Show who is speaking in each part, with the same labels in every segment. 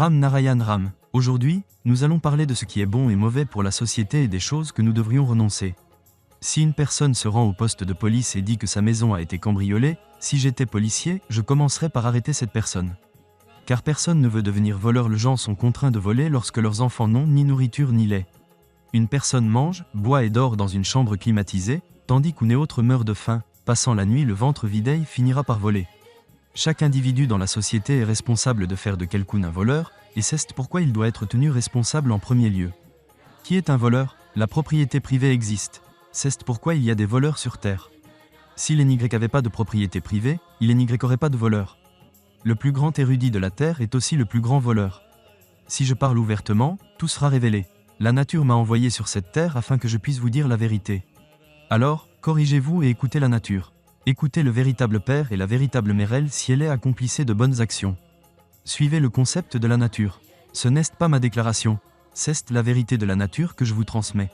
Speaker 1: Ram Narayan Ram. Aujourd'hui, nous allons parler de ce qui est bon et mauvais pour la société et des choses que nous devrions renoncer. Si une personne se rend au poste de police et dit que sa maison a été cambriolée, si j'étais policier, je commencerais par arrêter cette personne. Car personne ne veut devenir voleur, les gens sont contraints de voler lorsque leurs enfants n'ont ni nourriture ni lait. Une personne mange, boit et dort dans une chambre climatisée, tandis qu'une autre meurt de faim, passant la nuit le ventre vide et finira par voler. Chaque individu dans la société est responsable de faire de quelqu'un un voleur, et c'est pourquoi il doit être tenu responsable en premier lieu. Qui est un voleur? La propriété privée existe. C'est pourquoi il y a des voleurs sur Terre. Si les Nigréks n'avaient pas de propriété privée, les Nigréks n'auraient pas de voleurs. Le plus grand érudit de la Terre est aussi le plus grand voleur. Si je parle ouvertement, tout sera révélé. La nature m'a envoyé sur cette terre afin que je puisse vous dire la vérité. Alors, corrigez-vous et écoutez la nature. Écoutez le véritable Père et la véritable Mère, si elle accomplissait de bonnes actions. Suivez le concept de la nature. Ce n'est pas ma déclaration, c'est la vérité de la nature que je vous transmets.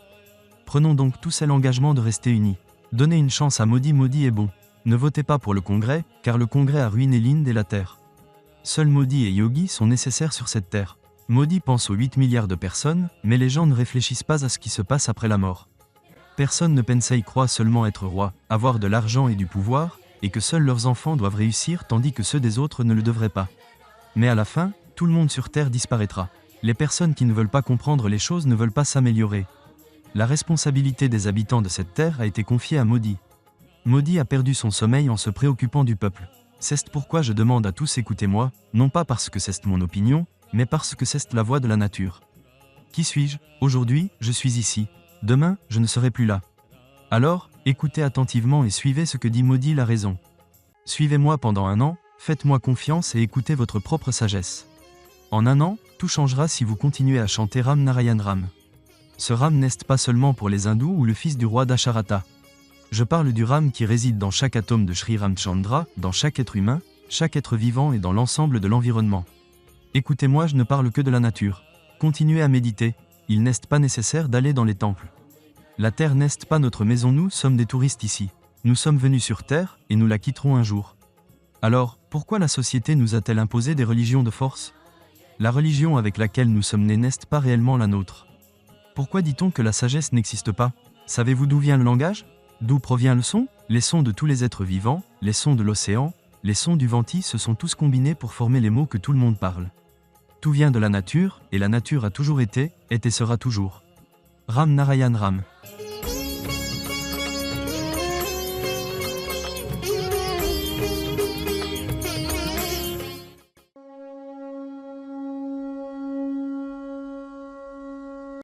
Speaker 1: Prenons donc tous l'engagement de rester unis. Donnez une chance à Modi, Modi est bon. Ne votez pas pour le Congrès, car le Congrès a ruiné l'Inde et la Terre. Seuls Modi et Yogi sont nécessaires sur cette terre. Modi pense aux 8 milliards de personnes, mais les gens ne réfléchissent pas à ce qui se passe après la mort. Personne ne pense y croit seulement être roi, avoir de l'argent et du pouvoir, et que seuls leurs enfants doivent réussir tandis que ceux des autres ne le devraient pas. Mais à la fin, tout le monde sur Terre disparaîtra. Les personnes qui ne veulent pas comprendre les choses ne veulent pas s'améliorer. La responsabilité des habitants de cette terre a été confiée à Modi. Modi a perdu son sommeil en se préoccupant du peuple. C'est pourquoi je demande à tous écoutez-moi, non pas parce que c'est mon opinion, mais parce que c'est la voix de la nature. Qui suis-je? Aujourd'hui, je suis ici. Demain, je ne serai plus là. Alors, écoutez attentivement et suivez ce que dit Modi la raison. Suivez-moi pendant 1 an, faites-moi confiance et écoutez votre propre sagesse. En 1 an, tout changera si vous continuez à chanter Ram Narayan Ram. Ce Ram n'est pas seulement pour les hindous ou le fils du roi Dasharata. Je parle du Ram qui réside dans chaque atome de Sri Ramchandra, dans chaque être humain, chaque être vivant et dans l'ensemble de l'environnement. Écoutez-moi, je ne parle que de la nature. Continuez à méditer, il n'est pas nécessaire d'aller dans les temples. La terre n'est pas notre maison, nous sommes des touristes ici. Nous sommes venus sur terre, et nous la quitterons un jour. Alors, pourquoi la société nous a-t-elle imposé des religions de force? La religion avec laquelle nous sommes nés n'est pas réellement la nôtre. Pourquoi dit-on que la sagesse n'existe pas? Savez-vous d'où vient le langage? D'où provient le son? Les sons de tous les êtres vivants, les sons de l'océan, les sons du venti se sont tous combinés pour former les mots que tout le monde parle. Tout vient de la nature, et la nature a toujours été, est et sera toujours. Ram Narayan Ram.